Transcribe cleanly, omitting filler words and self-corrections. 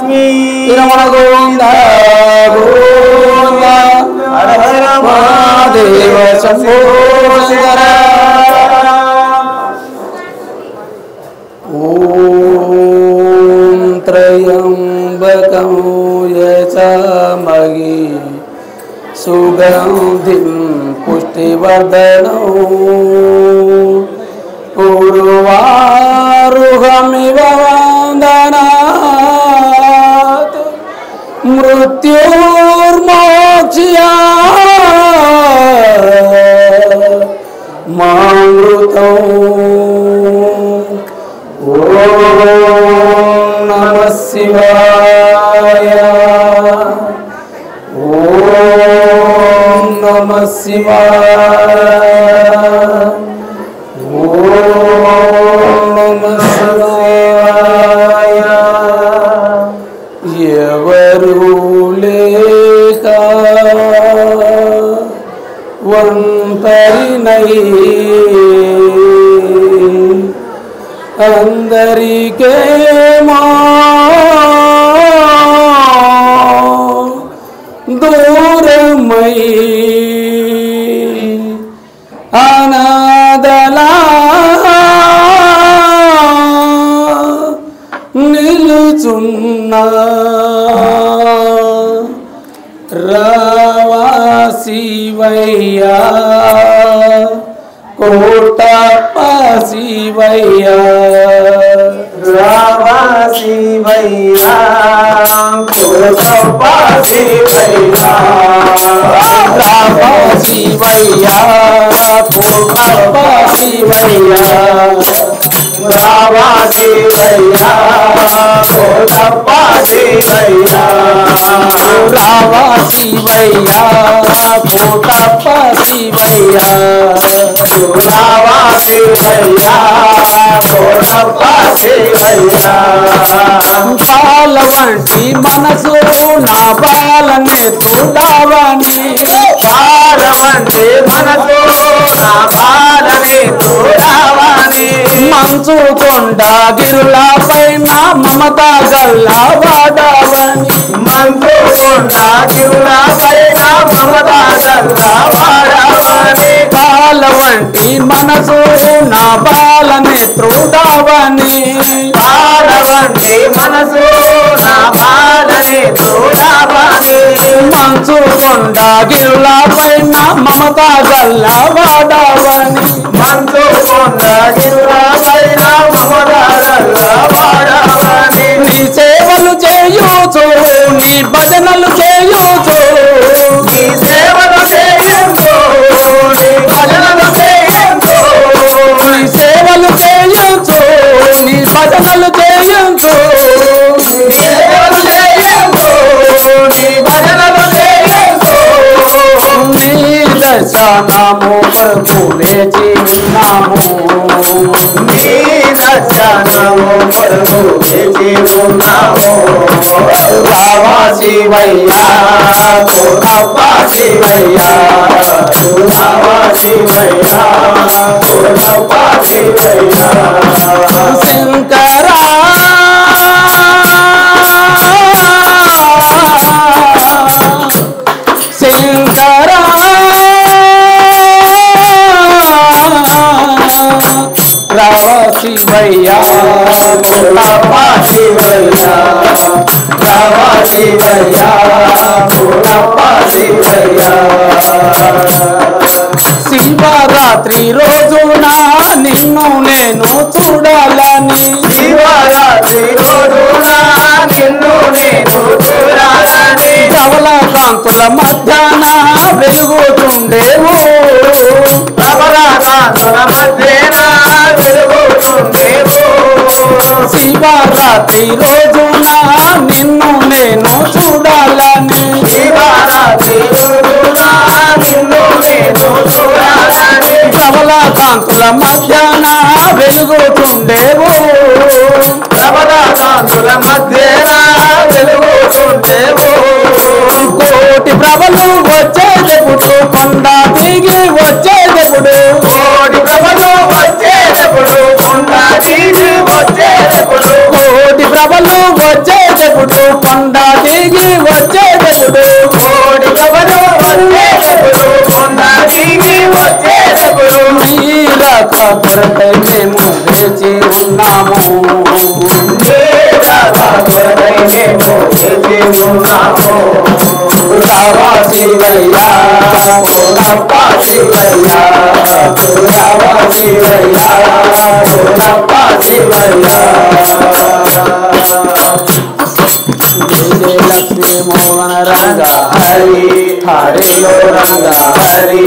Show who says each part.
Speaker 1: లక్ష్మీ
Speaker 2: రమణ గోవింద గోవింద హర హర మహాదేవ శంభో శంకర ఓం త్రయంబకం యజామహే సుగంధిం పుష్టివర్ధనం ఉర్వారుహమివ వందనాత్ మృత్యుర్మోక్ష్యా మామృతం ఓం నమః శివాయ ఓం నమః శివాయ ఓం నమః శివాయ ఎవరు లేక వంతరినై అందరికేమో దూరమై అనాథలా నిలుచున్నా రావా శివయ్యా కోటప్ప శివయ్యా
Speaker 1: రామ శివయ్యా కోటప్ప శివయ్యా
Speaker 2: రామ శివయ్యా కోటప్ప శివయ్యా
Speaker 1: రామ శివయ్యా కోటప్ప శివయ్యా
Speaker 2: రామ శివయ్యా కోటప్ప శివయ్యా
Speaker 1: రామ శివయ్యా కోటప్ప శివయ్యా
Speaker 2: పాల వంటి మనసు నా పాలనే చూడవని
Speaker 1: పాలవంటి మనసు నా పాలనే చూడవని
Speaker 2: మంచు కొండ గిరుల పైన మమత గల్లా వాడవని
Speaker 1: మంచు కొండ గిరుల పైన మమత గల్లా వాడవని
Speaker 2: పాల వంటి మనసు నా బాలనే చూడవని
Speaker 1: పాలవంటి మనసు నా పాలనే చూడవని
Speaker 2: మంచు కొండ గిరుల పైన మమత గల్లా వాడవని
Speaker 1: మంచు కొండ గిరుల పైన మమత గల్లా వాడవని
Speaker 2: నీ సేవలు చేయుచు నీ భజనలు చేయుచు
Speaker 1: నీ సేవలు చేయంతో నీ భజనలు చేయంతో
Speaker 2: నీ సేవలు చేయుచు నీ భజనలు చేయుచు
Speaker 1: నీ సేవలు చేయంతో నీ భజనలు చేయంతో
Speaker 2: నీ దర్శనము కొరకు వేచి ఉన్నాము
Speaker 1: నీ దర్శనము కొరకు వేచి ఉన్నాము రావా శివయ్యా కోటప్ప శివయ్యా రావా శివయ్యా కోటప్ప శివయ్యా
Speaker 2: శంకరా శంకరా రావ శివయ్యా
Speaker 1: కోటప్ప శివయ్యా రావా శివయ్యా కోటప్ప శివయ్యా
Speaker 2: శివరాత్రి రోజున నిన్ను నేను చూడాలని
Speaker 1: శివరాత్రి రోజున నిన్ను నేను చూడాలని
Speaker 2: ధవల కాంతుల మధ్యాహ్న వెలుగుతుండేవు
Speaker 1: ప్రబలకాంతుల మధ్యన వెలుగుతుండేవు
Speaker 2: శివరాత్రి రోజున నిన్ను నేను చూడాలని
Speaker 1: శివరాత్రి రోజున నిన్ను నేను చూడాలని
Speaker 2: ధవల కాంతుల మధ్యాహ్న వెలుగుతుండేవు
Speaker 1: ప్రబలకాంతుల మధ్యన వెలుగుతుండేవు
Speaker 2: కోటి ప్రభలు వచ్చేటప్పుడు కొండ దిగి వచ్చేటప్పుడు
Speaker 1: కోటి ప్రభలు వచ్చేటప్పుడు కొండ దిగి వచ్చేటప్పుడు
Speaker 2: కోటి ప్రభలు వచ్చేటప్పుడు వచ్చేటప్పుడు కొండ దిగి వచ్చేటప్పుడు
Speaker 1: కోడి కబలు వచ్చేటప్పుడు కొండ దిగి వచ్చేటప్పుడు
Speaker 2: నీరాక కొరకై మేము వేచి ఉన్నాము
Speaker 1: కొరకై మేము వేచి ఉన్నాము
Speaker 2: రావా శివయ్యా
Speaker 1: కోనప్ప శివయ్య రావా శివయ్య కోనప్ప శివయ్య
Speaker 2: లక్ష్మీ మోహన రంగ
Speaker 1: హరి
Speaker 2: హరిలో రంగ
Speaker 1: హరి